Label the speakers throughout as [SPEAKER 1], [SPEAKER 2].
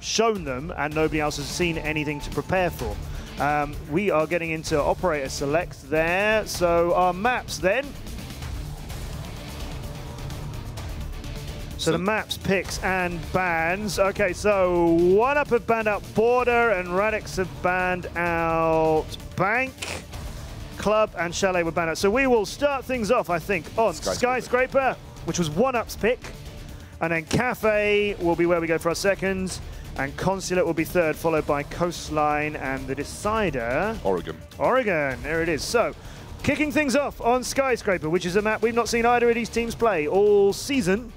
[SPEAKER 1] shown them and nobody else has seen anything to prepare for. We are getting into operator select there, so our maps then. So the maps, picks and bans. Okay, so 1UP have banned out Border and Radix have banned out Bank. Club and Chalet were banned out. So we will start things off, I think, on Skyscraper, which was 1UP's pick. And then Cafe will be where we go for our second. And Consulate will be third, followed by Coastline and the decider.
[SPEAKER 2] Oregon.
[SPEAKER 1] Oregon, there it is. So, kicking things off on Skyscraper, which is a map we've not seen either of these teams play all season.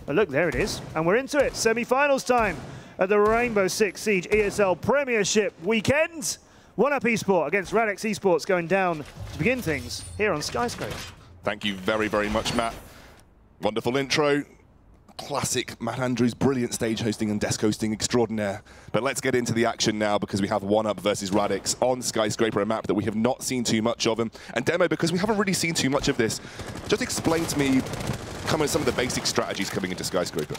[SPEAKER 1] Oh, look, there it is. And we're into it. Semi-finals time at the Rainbow Six Siege ESL Premiership weekend. 1UPeSport against Radix Esports going down to begin things here on Skyscraper.
[SPEAKER 2] Thank you very, very much, Matt. Wonderful intro. Classic Matt Andrews, brilliant stage hosting and desk hosting extraordinaire. But let's get into the action now because we have 1UP versus Radix on Skyscraper, a map that we have not seen too much of. And Demo, because we haven't really seen too much of this, just explain to me some of the basic strategies coming into Skyscraper.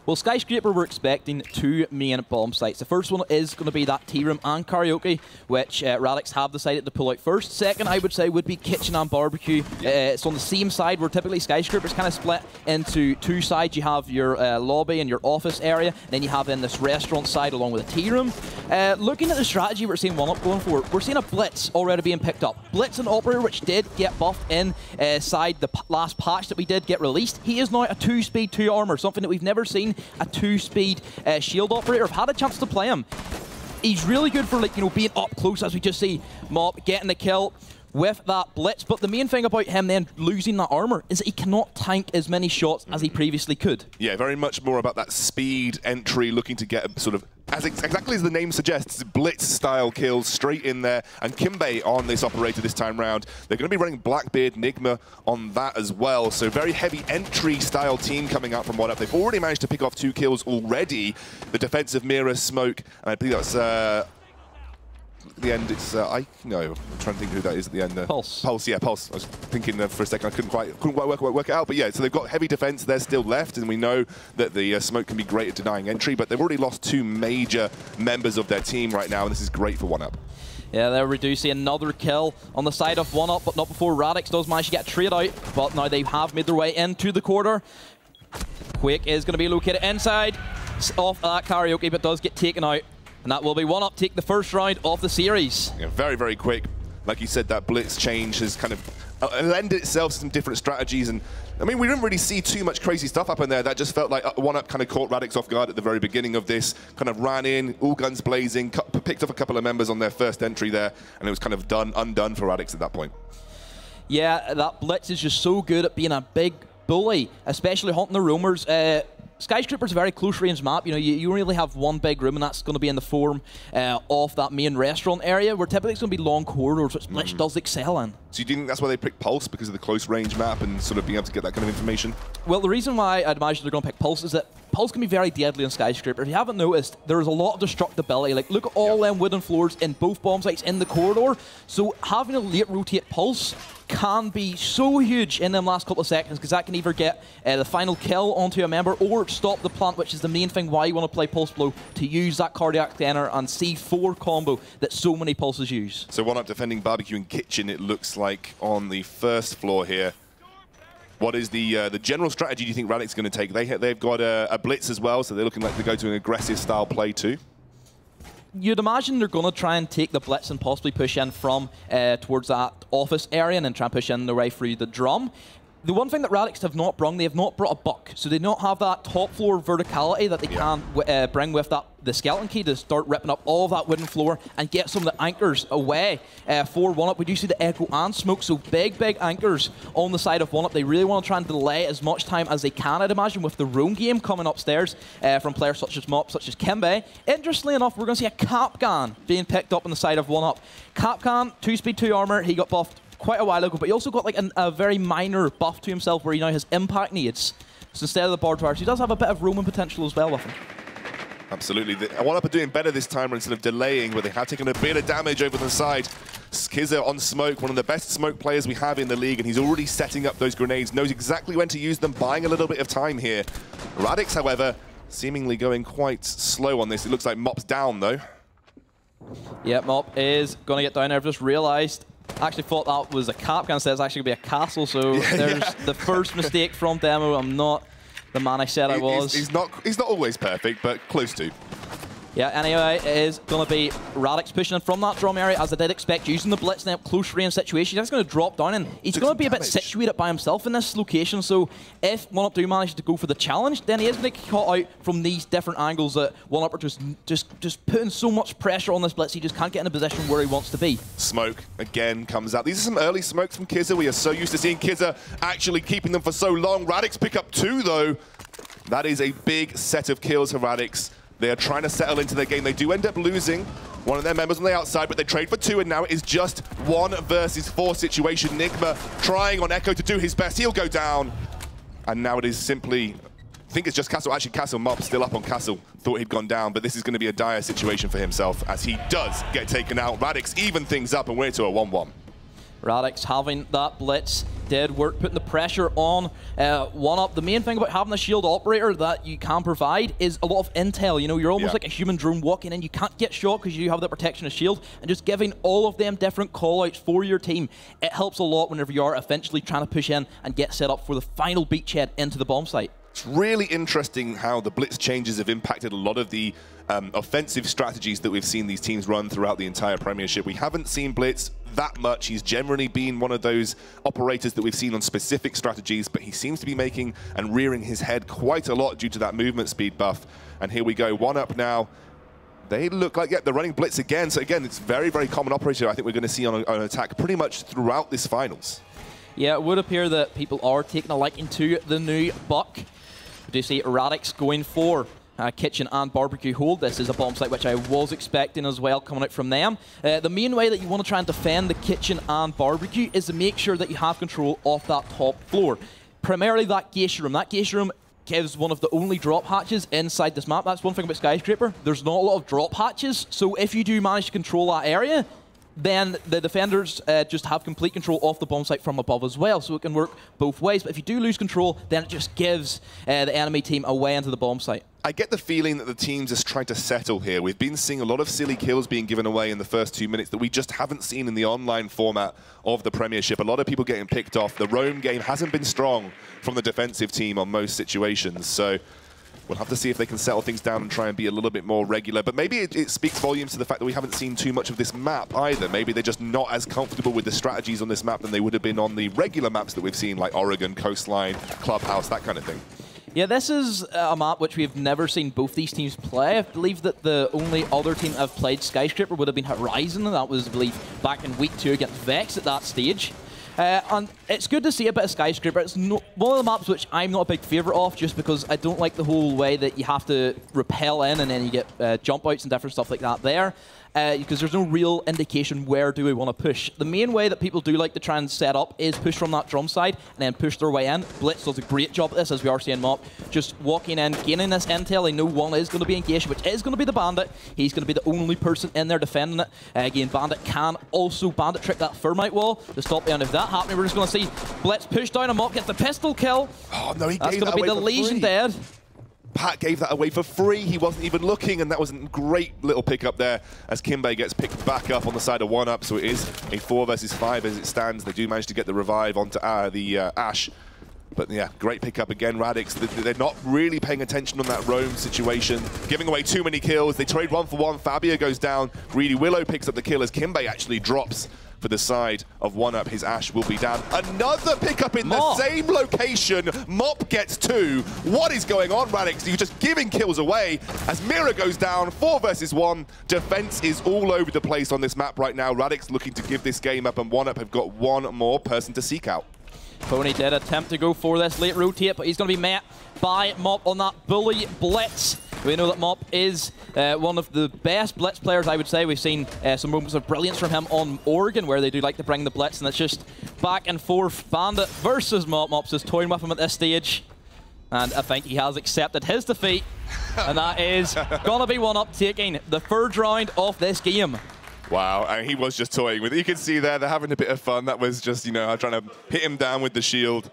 [SPEAKER 3] Well, Skyscraper, we're expecting two main bomb sites. The first one is going to be that tea room and karaoke, which Radix have decided to pull out first. Second, I would say, would be kitchen and barbecue. It's on the same side where typically Skyscraper's kind of split into two sides. You have your lobby and your office area, and then you have in this restaurant side along with a tea room. Looking at the strategy we're seeing 1UP going for, we're seeing a Blitz already being picked up. Blitz and Operator, which did get buffed inside the last patch that we did get released. He is now a 2-speed, 2-armor, something that we've never seen. A 2-speed shield operator. I've had a chance to play him. He's really good for, like, you know, being up close, as we just see Mop getting the kill with that Blitz. But the main thing about him then losing that armor is that he cannot tank as many shots as he previously could. Yeah,
[SPEAKER 2] very much more about that speed entry, looking to get a sort of, exactly as the name suggests, Blitz-style kills straight in there. And Kimbe on this operator this time round. They're going to be running Blackbeard, Nigma on that as well. So very heavy entry-style team coming out from 1UP. They've already managed to pick off 2 kills already. The defensive mirror, smoke, and I believe that's... the end, it's I'm trying to think who that is at the end.
[SPEAKER 3] Pulse.
[SPEAKER 2] Pulse, yeah, Pulse. I was thinking for a second, I couldn't quite work it out. But yeah, so they've got heavy defense. They're still left, and we know that the smoke can be great at denying entry. But they've already lost 2 major members of their team right now, and this is great for 1UP.
[SPEAKER 3] Yeah, they're reducing another kill on the side of 1UP, but not before Radix does manage to get a trade out. But now they have made their way into the quarter. Quake is going to be located inside off that karaoke, but does get taken out. And that will be 1UP take the first round of the series. Yeah, very, very quick. Like you said, that Blitz change has kind of lended itself to some different strategies. And I mean, we didn't really see too much crazy stuff up in there. That just felt like 1UP kind of caught Radix off guard at the very beginning of this, kind of ran in, all guns blazing, picked up a couple of members on their first entry there, and it was kind of undone for Radix at that point. Yeah, that Blitz is just so good at being a big bully, especially hunting the roamers. Skyscraper's a very close-range map. You know, you only have one big room, and that's going to be in the form of that main restaurant area, where typically it's going to be long corridors, which Blitz does excel in. So do you think that's why they picked Pulse, because of the close-range map and sort of being able to get that kind of information? Well, the reason why I'd imagine they're going to pick Pulse is that Pulse can be very deadly on Skyscraper. If you haven't noticed, there is a lot of destructibility. Like, look at all them wooden floors in both bomb sites in the corridor. So having a late rotate Pulse can be so huge in them last couple of seconds, because that can either get the final kill onto a member or stop the plant, which is the main thing why you want to play Pulse Blow, to use that cardiac center and C4 combo that so many Pulses use. So 1UP defending barbecue and kitchen, it looks like, on the first floor here. What is the general strategy do you think Radix is going to take? They've got a Blitz as well, so they're looking like to go to an aggressive style play too. You'd imagine they're going to try and take the Blitz and possibly push in from towards that office area and then try and push in their way through the drum. The one thing that Radix have not brought, they have not brought a buck, so they do not have that top floor verticality that they can bring with the skeleton key to start ripping up all of that wooden floor and get some of the anchors away for 1UP. We do see the Echo and Smoke, so big anchors on the side of 1UP. They really want to try and delay as much time as they can, I'd imagine, with the roam game coming upstairs from players such as Mop, such as Kimbe. Interestingly enough, we're going to see a Capcan being picked up on the side of 1UP. Capcan, 2-speed, 2-armor, he got buffed quite a while ago, but he also got like a very minor buff to himself where he now has impact needs. So instead of the barbed wire, he does have a bit of roaming potential as well with him. Absolutely. 1UP are doing better this time instead of delaying, where they have taken a bit of damage over the side. Skizzer on Smoke, one of the best Smoke players we have in the league, and he's already setting up those grenades, knows exactly when to use them, buying a little bit of time here. Radix, however,
[SPEAKER 2] seemingly going quite slow on this. It looks like Mop's down, though.
[SPEAKER 3] Yeah, Mop is going to get down there. I've just realised. I actually thought that was a capcan instead. It's actually going to be a castle, so there's the first mistake from Demo. I'm not the man I said I was.
[SPEAKER 2] He's not always perfect, but close to.
[SPEAKER 3] Yeah, anyway, it is going to be Radix pushing in from that drum area, as I did expect, using the blitz in a close range situation. He's going to drop down, and he's going to be a bit situated by himself in this location. So if 1UP do manage to go for the challenge, then he is going to get caught out from these different angles that 1UP are just putting so much pressure on this blitz, he just can't get in a position where he wants to be. Smoke
[SPEAKER 2] again comes out. These are some early smokes from Kizza. We are so used to seeing Kizza actually keeping them for so long. Radix pick up 2, though. That is a big set of kills for Radix. They are trying to settle into their game. They do end up losing one of their members on the outside, but they trade for 2, and now it is just 1 versus 4 situation. Nigma trying on Echo to do his best. He'll go down. And now it is simply, I think it's just Castle. Actually, Castle Mop still up on Castle. Thought he'd gone down, but this is going to be a dire situation for himself as he does get taken out. Radix even things up, and we're to a 1-1.
[SPEAKER 3] Radix having that blitz did work, putting the pressure on 1UP. The main thing about having a shield operator that you can provide is a lot of intel. You know, you're almost like a human drone walking in. You can't get shot because you have the protection of shield, and just giving all of them different callouts for your team, it helps a lot whenever you are eventually trying to push in and get set up for the final beachhead into the bomb site.
[SPEAKER 2] It's really interesting how the blitz changes have impacted a lot of the offensive strategies that we've seen these teams run throughout the entire Premiership. We haven't seen blitz that much. He's generally been one of those operators that we've seen on specific strategies, but he seems to be making and rearing his head quite a lot due to that movement speed buff. And here we go, 1UP now. They look like, they're running blitz again. So again, it's very, very common operator I think we're going to see on an attack pretty much throughout this finals.
[SPEAKER 3] Yeah, it would appear that people are taking a liking to the new buck. We do see Radix going for kitchen and barbecue hold. This is a bomb site which I was expecting as well coming out from them. The main way that you want to try and defend the kitchen and barbecue is to make sure that you have control of that top floor. Primarily that geisha room. That geisha room gives one of the only drop hatches inside this map. That's one thing about Skyscraper. There's not a lot of drop hatches, so if you do manage to control that area, then the defenders just have complete control of the bomb site from above as well, so it can work both ways. But if you do lose control, then it just gives the enemy team a way into the bomb site.
[SPEAKER 2] I get the feeling that the team's just trying to settle here. We've been seeing a lot of silly kills being given away in the first 2 minutes that we just haven't seen in the online format of the Premiership. A lot of people getting picked off. The roam game hasn't been strong from the defensive team on most situations, so we'll have to see if they can settle things down and try and be a little bit more regular. But maybe it speaks volumes to the fact that we haven't seen too much of this map either. Maybe they're just not as comfortable with the strategies on this map than they would have been on the regular maps that we've seen, like Oregon, Coastline, Clubhouse, that kind of thing.
[SPEAKER 3] Yeah, this is a map which we've never seen both these teams play. I believe that the only other team that have played Skyscraper would have been Horizon, and that was, I believe, back in week 2 against Vex at that stage. And it's good to see a bit of Skyscraper. It's one of the maps which I'm not a big favourite of, just because I don't like the whole way that you have to rappel in and then you get jump outs and different stuff like that there. Because there's no real indication where do we want to push. The main way that people do like to try and set up is push from that drum side and then push their way in. Blitz does a great job at this, as we are seeing Mop. Just walking in, gaining this intel. They know one is going to be engaged, which is going to be the Bandit. He's going to be the only person in there defending it. Again, Bandit can also Bandit trick that Thermite wall to stop the end of that happening. We're just going to see Blitz push down and Mop gets the pistol kill.
[SPEAKER 2] Oh no, he
[SPEAKER 3] That's
[SPEAKER 2] gave
[SPEAKER 3] going
[SPEAKER 2] that
[SPEAKER 3] to be
[SPEAKER 2] away
[SPEAKER 3] the
[SPEAKER 2] for
[SPEAKER 3] Legion
[SPEAKER 2] free.
[SPEAKER 3] dead.
[SPEAKER 2] Pat gave that away for free. He wasn't even looking, and that was a great little pickup there as Kimbe gets picked back up on the side of 1UP. So it is a 4 versus 5 as it stands. They do manage to get the revive onto the Ash. But yeah, great pickup again, Radix. They're not really paying attention on that roam situation, giving away too many kills. They trade 1 for 1. Fabio goes down. Greedy Willow picks up the kill as Kimbe actually drops for the side of 1UP. His Ash will be down. Another pickup in the same location. Mop gets 2. What is going on, Radix? You're just giving kills away as Mira goes down. 4 versus 1. Defense is all over the place on this map right now. Radix looking to give this game up, and 1UP have got one more person to seek out.
[SPEAKER 3] Pony did attempt to go for this late rotate, but he's going to be met by Mop on that bully blitz. We know that Mop is one of the best blitz players, I would say. We've seen some moments of brilliance from him on Oregon, where they do like to bring the blitz, and it's just back and forth. Bandit versus Mop. Mop's just toying with him at this stage, and I think he has accepted his defeat, and that is going to be 1UP taking the third round of this game.
[SPEAKER 2] Wow, and he was just toying with it. You can see there, they're having a bit of fun. That was just, you know, trying to hit him down with the shield.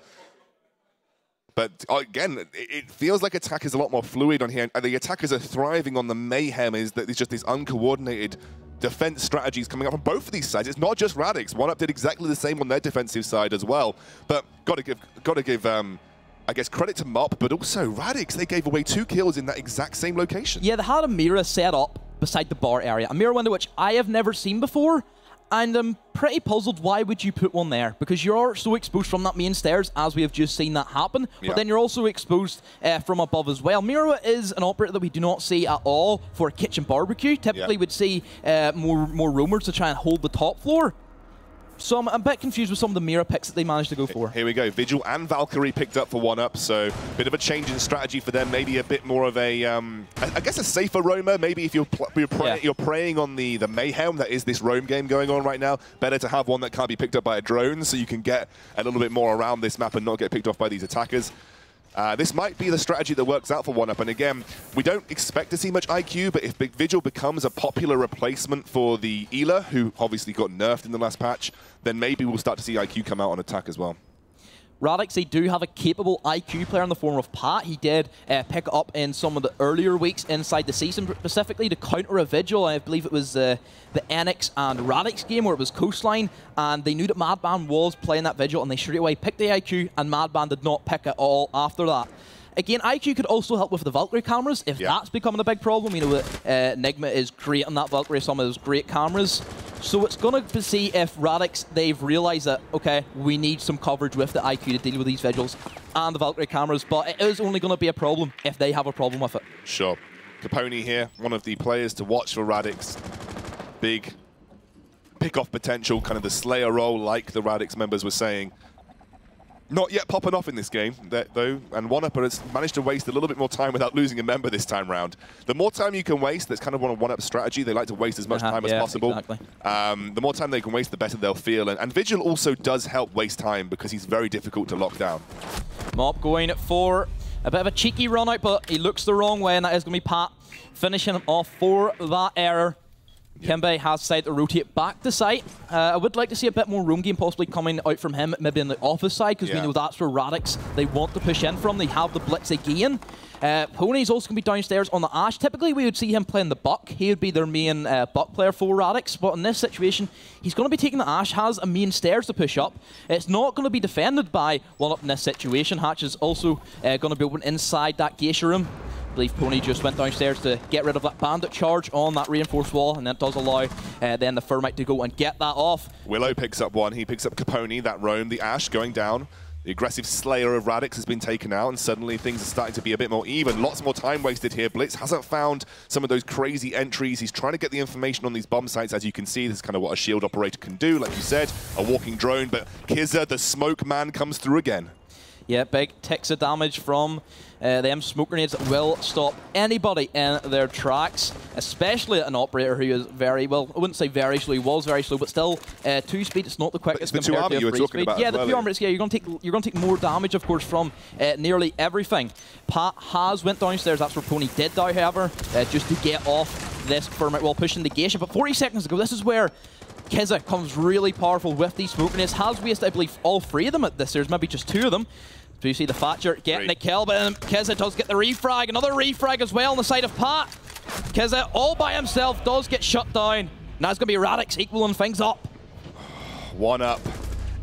[SPEAKER 2] But again, it feels like attack is a lot more fluid on here. And the attackers are thriving on the mayhem. Is that there's just this uncoordinated defense strategies coming up from both of these sides. It's not just Radix. 1UP did exactly the same on their defensive side as well. But got to give I guess credit to Mop, but also Radix. They gave away 2 kills in that exact same location.
[SPEAKER 3] Yeah, they had a mirror set up beside the bar area, a mirror window which I have never seen before. And I'm pretty puzzled, why would you put one there? Because you're so exposed from that main stairs, as we have just seen that happen, but then you're also exposed from above as well. Mira is an operator that we do not see at all for kitchen barbecue. Typically we'd see more roamers to try and hold the top floor. So I'm a bit confused with some of the Mira picks that they managed to go for.
[SPEAKER 2] Here we go. Vigil and Valkyrie picked up for 1UP, so a bit of a change in strategy for them. Maybe a bit more of a, I guess a safer roamer. Maybe if you're preying on the mayhem that is this roam game going on right now, better to have one that can't be picked up by a drone so you can get a little bit more around this map and not get picked off by these attackers. This might be the strategy that works out for 1UP, and again, we don't expect to see much IQ, but if Vigil becomes a popular replacement for the Ela, who obviously got nerfed in the last patch, then maybe we'll start to see IQ come out on attack as well.
[SPEAKER 3] Radix, they do have a capable IQ player in the form of Pat. He did pick up in some of the earlier weeks inside the season, specifically to counter a Vigil. I believe it was the Enix and Radix game where it was Coastline, and they knew that Madman was playing that Vigil, and they straight away picked the IQ, and Madman did not pick it all after that. Again, IQ could also help with the Valkyrie cameras, if that's becoming a big problem. You know, Enigma is great on that Valkyrie, some of those great cameras. So it's going to see if Radix, they've realized that, okay, we need some coverage with the IQ to deal with these Vigils and the Valkyrie cameras, but it is only going to be a problem if they have a problem with it.
[SPEAKER 2] Sure. Capone here, one of the players to watch for Radix. Big pick-off potential, kind of the Slayer role, like the Radix members were saying. Not yet popping off in this game, though, and 1UP has managed to waste a little bit more time without losing a member this time round. The more time you can waste, that's kind of one of 1UP's strategy. They like to waste as much time as possible.
[SPEAKER 3] Exactly.
[SPEAKER 2] The more time they can waste, the better they'll feel. And Vigil also does help waste time because he's very difficult to lock down.
[SPEAKER 3] Mop going for a bit of a cheeky run out, but he looks the wrong way, and that is going to be Pat finishing him off for that error. Kimbe has decided to rotate back to site. I would like to see a bit more roam game possibly coming out from him, maybe on the office side, because we know that's where Radix, they want to push in from. They have the blitz again. Pony's also going to be downstairs on the Ashe. Typically, we would see him playing the Buck. He would be their main Buck player for Radix, but in this situation, he's going to be taking the Ashe, has a main stairs to push up. It's not going to be defended by 1UP in this situation. Hatch is also going to be open inside that geisha room. I believe Pony just went downstairs to get rid of that bandit charge on that reinforced wall, and that does allow then the Thermite to go and get that off.
[SPEAKER 2] Willow picks up one. He picks up Capone, that roam, the Ashe going down. The aggressive Slayer of Radix has been taken out, and suddenly things are starting to be a bit more even. Lots more time wasted here. Blitz hasn't found some of those crazy entries. He's trying to get the information on these bomb sites. As you can see, this is kind of what a shield operator can do, like you said, a walking drone. But Kizza, the smoke man, comes through again.
[SPEAKER 3] Yeah, big ticks of damage from them smoke grenades that will stop anybody in their tracks, especially an operator who is very, well, I wouldn't say very slow, he was very slow, but still 2 speed, it's not the quickest
[SPEAKER 2] compared
[SPEAKER 3] to a 3 speed.
[SPEAKER 2] Yeah,
[SPEAKER 3] the 2 armor, yeah, you're going to take more damage, of course, from nearly everything. Pat has went downstairs, that's where Pony did die, however, just to get off this Thermite while pushing the geisha. But 40 seconds ago, this is where Kizza comes really powerful with these smoke grenades. Has wasted, I believe, all 3 of them at this. There's maybe just 2 of them. So you see the Thatcher getting the kill, but Kizza does get the refrag. Another refrag as well on the side of Pat. Kizza all by himself does get shut down. Now it's going to be Radix equaling things up.
[SPEAKER 2] 1UP.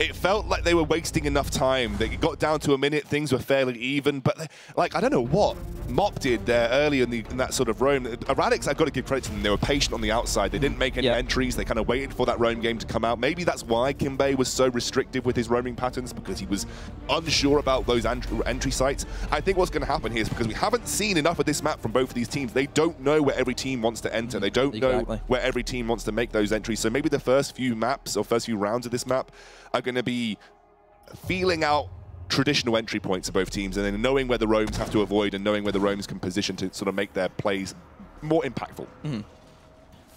[SPEAKER 2] It felt like they were wasting enough time. They got down to a minute, things were fairly even, but like, I don't know what Mop did there early in that sort of roam. Radix, I've got to give credit to them. They were patient on the outside. They didn't make any entries. They kind of waited for that roam game to come out. Maybe that's why Kimbe was so restrictive with his roaming patterns, because he was unsure about those entry sites. I think what's going to happen here is because we haven't seen enough of this map from both of these teams. They don't know where every team wants to enter. They don't know where every team wants to make those entries. So maybe the first few maps or first few rounds of this map are going to be feeling out traditional entry points of both teams, and then knowing where the roams have to avoid and knowing where the roams can position to sort of make their plays more impactful.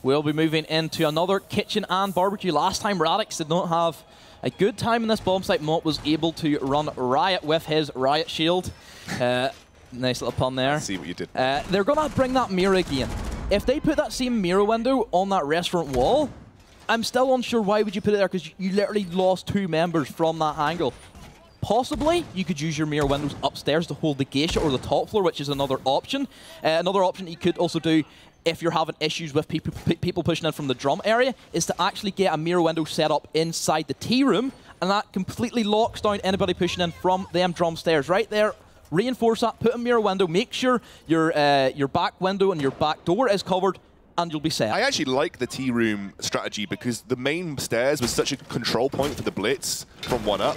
[SPEAKER 3] We'll be moving into another kitchen and barbecue. Last time Radix did not have a good time in this bomb site. Mott was able to run Riot with his Riot shield. Nice little pun there.
[SPEAKER 2] I see what you did.
[SPEAKER 3] They're going to bring that mirror again. If they put that same mirror window on that restaurant wall, I'm still unsure why would you put it there, because you literally lost 2 members from that angle. Possibly, you could use your mirror windows upstairs to hold the geisha or the top floor, which is another option. Another option you could also do if you're having issues with people pushing in from the drum area is to actually get a mirror window set up inside the tea room, and that completely locks down anybody pushing in from them drum stairs. Right there, reinforce that, put a mirror window, make sure your back window and your back door is covered, and you'll be set.
[SPEAKER 2] I actually like the tea room strategy because the main stairs was such a control point for the blitz from 1UP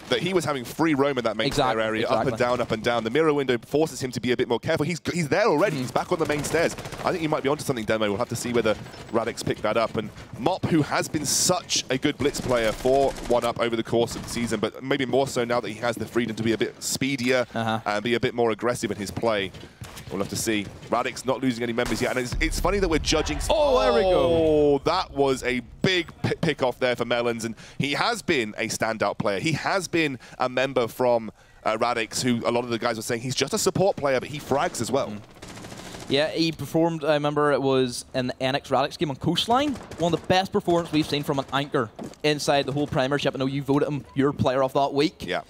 [SPEAKER 2] that he was having free roam in that main stair area, up and down, up and down. The mirror window forces him to be a bit more careful. He's there already. He's back on the main stairs. I think he might be onto something, Demo. We'll have to see whether Radix picked that up. And Mop, who has been such a good blitz player for 1UP over the course of the season, but maybe more so now that he has the freedom to be a bit speedier and be a bit more aggressive in his play. We'll have to see. Radix not losing any members yet. And it's funny that we're judging...
[SPEAKER 3] Oh, there we go.
[SPEAKER 2] Oh, that was a big pick-off there for Melons. And he has been a standout player. He has been a member from Radix, who a lot of the guys were saying he's just a support player, but he frags as well.
[SPEAKER 3] Yeah, he performed, I remember it was in the NX Radix game on Coastline. One of the best performances we've seen from an anchor inside the whole Premiership. I know you voted him your player of that week.
[SPEAKER 2] Yeah.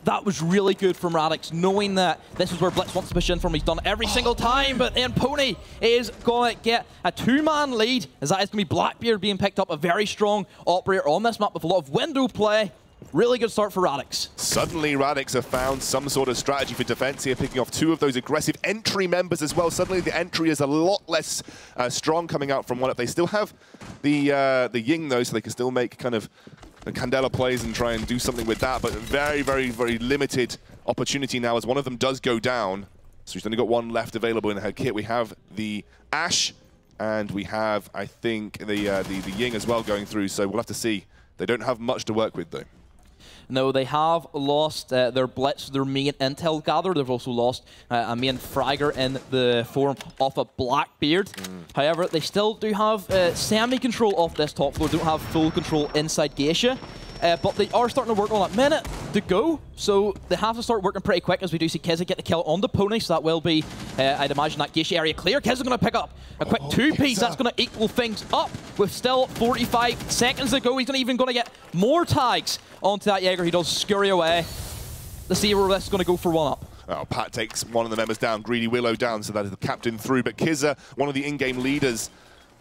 [SPEAKER 3] That was really good from Radix, knowing that this is where Blitz wants to push in from. He's done it every single time, but then Pony is going to get a two-man lead, as that is going to be Blackbeard being picked up, a very strong operator on this map with a lot of window play. Really good start for Radix.
[SPEAKER 2] Suddenly, Radix have found some sort of strategy for defense here, picking off two of those aggressive entry members as well. Suddenly, the entry is a lot less strong coming out from 1UP. They still have the Ying, though, so they can still make kind of the Candela plays and try and do something with that, but very, very, very limited opportunity now as one of them does go down. So she's only got one left available in her kit. We have the Ashe, and we have, I think, the Ying as well going through, so we'll have to see. They don't have much to work with, though.
[SPEAKER 3] No, they have lost their Blitz, their main intel gatherer. They've also lost a main fragger in the form of a Blackbeard. However, they still do have semi-control off this top floor, don't have full control inside Geisha. But they are starting to work on a minute to go, so they have to start working pretty quick as we do see Kizza get the kill on the Pony, so that will be, I'd imagine, that Geisha area clear. Kizza's going to pick up a quick two-piece. That's going to equal things up with still 45 seconds to go. He's even going to get more tags onto that Jaeger. He does scurry away. Let's see where this is going to go for 1UP.
[SPEAKER 2] Oh, Pat takes one of the members down, Greedy Willow down, so that is the captain through. But Kizza, one of the in-game leaders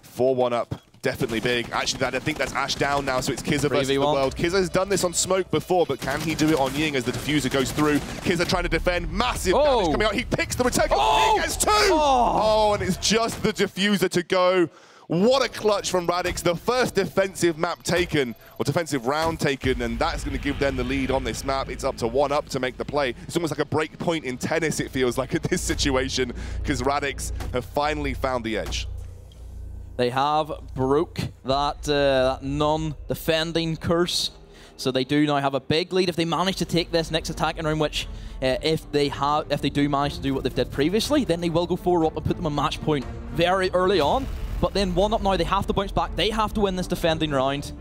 [SPEAKER 2] for 1UP, definitely big. Actually, I think that's Ashe down now, so it's Kizza versus the world. Kizza has done this on Smoke before, but can he do it on Ying as the diffuser goes through? Kizza trying to defend, massive damage coming out. He picks the return. He gets two! Oh, and it's just the diffuser to go. What a clutch from Radix. The first defensive map taken, or defensive round taken, and that's going to give them the lead on this map. It's up to 1UP to make the play. It's almost like a break point in tennis, it feels like, at this situation, because Radix have finally found the edge.
[SPEAKER 3] They have broke that non-defending curse, so they do now have a big lead if they manage to take this next attacking round, which if they do manage to do what they've did previously, then they will go 4-up and put them on match point very early on. But then 1UP now, they have to bounce back. They have to win this defending round.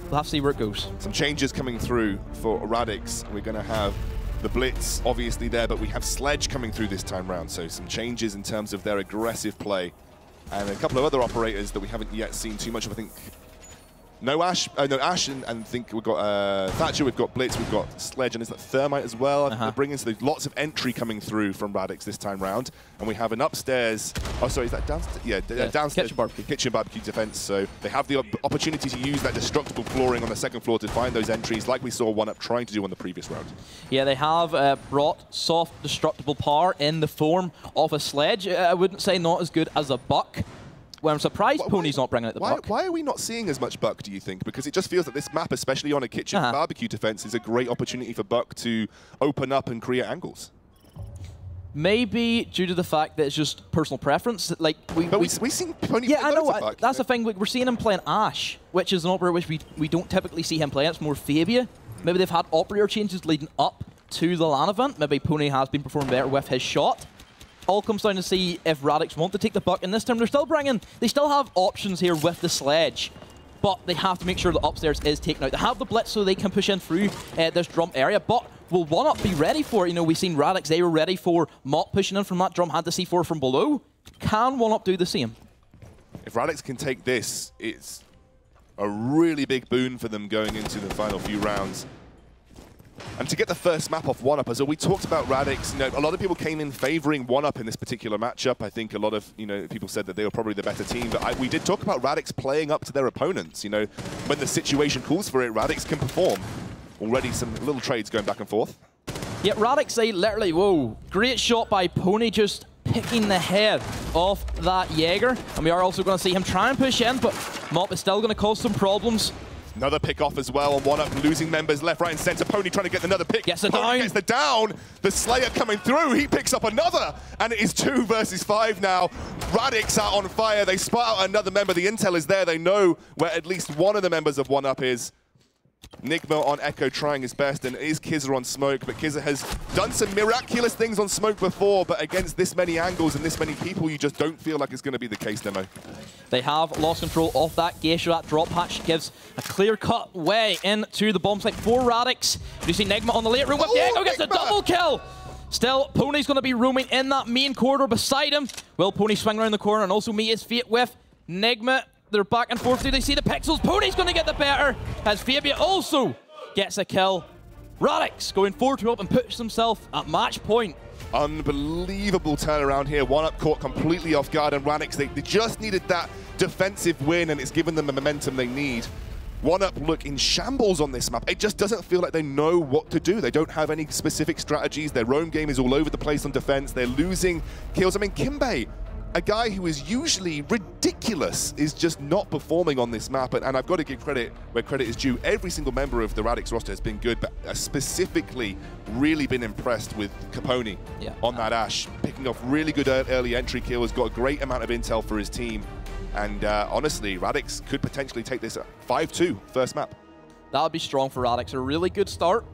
[SPEAKER 3] We'll have to see where it goes. Some
[SPEAKER 2] changes coming through for Radix. We're going to have the Blitz obviously there, but we have Sledge coming through this time round. So some changes in terms of their aggressive play. And a couple of other operators that we haven't yet seen too much of. I think no Ashe, and I think we've got Thatcher, we've got Blitz, we've got Sledge, and is that Thermite as well? They're bringing so there's lots of entry coming through from Radix this time round, and we have an upstairs. Oh, sorry, is that downstairs? Yeah, downstairs. Kitchen barbecue defense. So they have the opportunity to use that destructible flooring on the second floor to find those entries, like we saw 1UP trying to do on the previous round.
[SPEAKER 3] Yeah, they have brought soft destructible power in the form of a Sledge. I wouldn't say not as good as a Buck. Well, I'm surprised Pony's not bringing out the Buck.
[SPEAKER 2] Why are we not seeing as much Buck, do you think? Because it just feels that this map, especially on a kitchen barbecue defense, is a great opportunity for Buck to open up and create angles.
[SPEAKER 3] Maybe due to the fact that it's just personal preference. Like
[SPEAKER 2] we've seen Pony.
[SPEAKER 3] Yeah, I know. Buck, that's the thing. We're seeing him playing Ashe, which is an operator which we don't typically see him play. It's more Fabia. Maybe they've had operator changes leading up to the LAN event. Maybe Pony has been performing better with his shot. All comes down to see if Radix want to take the Buck, and this time they still have options here with the Sledge, but they have to make sure the upstairs is taken out. They have the Blitz so they can push in through this drum area, but will 1UP be ready for it? You know, we've seen Radix, they were ready for Mott pushing in from that drum, had the C4 from below. Can 1UP do the same?
[SPEAKER 2] If Radix can take this, it's a really big boon for them going into the final few rounds. And to get the first map off 1UP, so we talked about Radix, you know, a lot of people came in favoring 1UP in this particular matchup. I think a lot of, you know, people said that they were probably the better team, but we did talk about Radix playing up to their opponents. You know, when the situation calls for it, Radix can perform. Already some little trades going back and forth.
[SPEAKER 3] Yeah, Radix, they literally, whoa, great shot by Pony, just picking the head off that Jaeger. And we are also going to see him try and push in, but Mop is still going to cause some problems.
[SPEAKER 2] Another pick off as well on 1UP, losing members left, right, and center. Pony trying to get another pick.
[SPEAKER 3] Gets the
[SPEAKER 2] Pony
[SPEAKER 3] down.
[SPEAKER 2] Gets the down. The Slayer coming through. He picks up another, and it is 2 versus 5 now. Radix are on fire. They spot out another member. The intel is there. They know where at least one of the members of 1UP is. Nigma on Echo trying his best, and it is Kizza on Smoke, but Kizza has done some miraculous things on Smoke before, but against this many angles and this many people, you just don't feel like it's going to be the case, Demo.
[SPEAKER 3] They have lost control of that Geisha. That drop hatch gives a clear-cut way into the bomb site for Radix. You see Nigma on the late room with Diego, gets a double kill. Still, Pony's going to be roaming in that main corridor beside him. Will Pony swing around the corner and also meet his fate with Nigma? They're back and forth. Do they see the pixels? Pony's going to get the better as Fabia also gets a kill. Radix going 4-2 up and puts himself at match point.
[SPEAKER 2] Unbelievable turnaround here. 1UP caught completely off guard, and Radix, they just needed that defensive win, and it's given them the momentum they need. 1UP look in shambles on this map. It just doesn't feel like they know what to do. They don't have any specific strategies. Their roam game is all over the place on defense. They're losing kills. I mean, Kimbe, a guy who is usually ridiculous, is just not performing on this map. And I've got to give credit where credit is due. Every single member of the Radix roster has been good, but specifically really been impressed with Capone on that Ashe. Picking off really good early entry kills, got a great amount of intel for his team. And honestly, Radix could potentially take this 5-2 first map.
[SPEAKER 3] That would be strong for Radix. A really good start.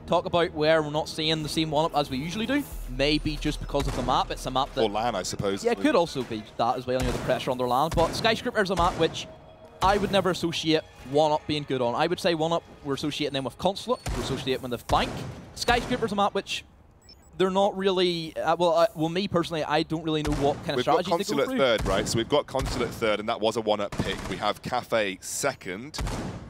[SPEAKER 3] Talk about where we're not seeing the same 1UP as we usually do. Maybe just because of the map. It's a map that...
[SPEAKER 2] Or LAN, I suppose.
[SPEAKER 3] Yeah, it could also be that as well, you know, the pressure on their LAN. But Skyscraper is a map which I would never associate 1UP being good on. I would say 1UP, we're associating them with Consulate, we're associating them with Bank. Skyscraper's a map which they're not really... well, me personally, I don't really know what kind of strategy they go through.
[SPEAKER 2] We've got Consulate third, right? So we've got Consulate third, and that was a 1UP pick. We have Cafe second,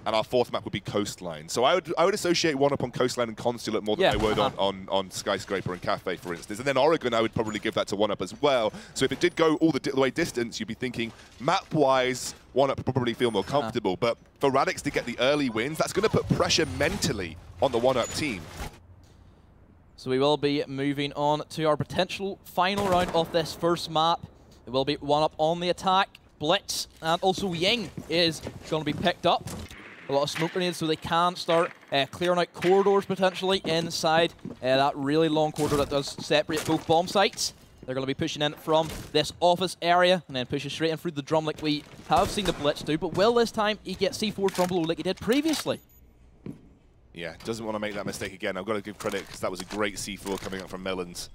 [SPEAKER 2] and our fourth map would be Coastline. So I would associate 1UP on Coastline and Consulate more than I would on Skyscraper and Cafe, for instance. And then Oregon, I would probably give that to 1UP as well. So if it did go all the way distance, you'd be thinking, map-wise, 1UP probably feel more comfortable. But for Radix to get the early wins, that's going to put pressure mentally on the 1UP team.
[SPEAKER 3] So we will be moving on to our potential final round of this first map. It will be 1UP on the attack. Blitz and also Ying is going to be picked up. A lot of smoke grenades so they can start clearing out corridors potentially inside that really long corridor that does separate both bomb sites. They're going to be pushing in from this office area and then pushing straight in through the drum like we have seen the Blitz do. But will this time he get C4 from below like he did previously?
[SPEAKER 2] Yeah, doesn't want to make that mistake again. I've got to give credit because that was a great C4 coming up from Melons.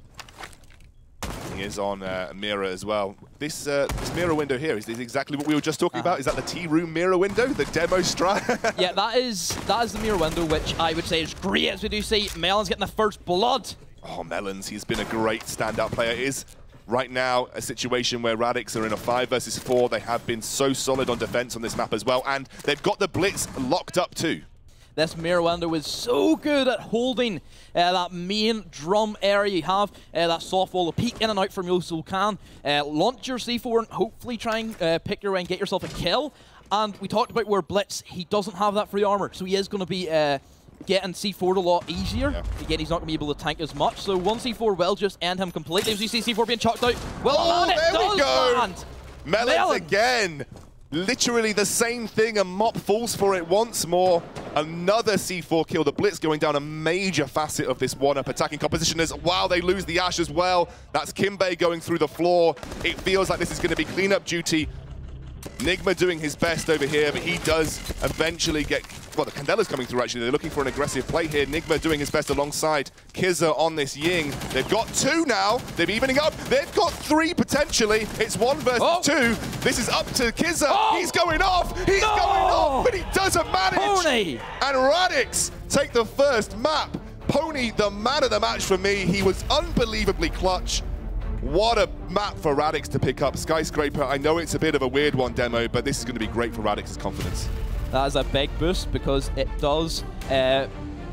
[SPEAKER 2] He is on mirror as well. This mirror window here is exactly what we were just talking about. Is that the T-room mirror window, the demo strat? Yeah,
[SPEAKER 3] that is the mirror window, which I would say is great, as we do see Melons getting the first blood.
[SPEAKER 2] Oh, Melons, he's been a great standout player. It is right now a situation where Radix are in a 5 versus 4. They have been so solid on defense on this map as well, and they've got the Blitz locked up too.
[SPEAKER 3] This mirror window is so good at holding that main drum area. You have that soft wall to peek in and out from you so can. Launch your C4 and hopefully try and pick your way and get yourself a kill. And we talked about where Blitz, he doesn't have that free armor, so he is going to be getting C4'd a lot easier. Yeah. Again, he's not going to be able to tank as much, so one C4 will just end him completely. As you see C4 being chucked out. Well,
[SPEAKER 2] there we go! Melons again! Literally the same thing, and Mop falls for it once more. Another C4 kill. The Blitz going down a major facet of this 1UP attacking composition as wow, they lose the Ashe as well. That's Kimbe going through the floor. It feels like this is going to be cleanup duty. Nigma doing his best over here, but he does eventually get... Well, the Candela's coming through, actually. They're looking for an aggressive play here. Nigma doing his best alongside Kizza on this Ying. They've got 2 now. They're evening up. They've got 3 potentially. It's 1 versus 2. This is up to Kizza. He's going off. He's going off, but he doesn't manage.
[SPEAKER 3] Pony!
[SPEAKER 2] And Radix take the first map. Pony, the man of the match for me. He was unbelievably clutch. What a map for Radix to pick up. Skyscraper, I know it's a bit of a weird one, Demo, but this is going to be great for Radix's confidence.
[SPEAKER 3] That is a big boost because it does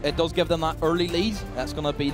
[SPEAKER 3] it does give them that early lead. That's going to be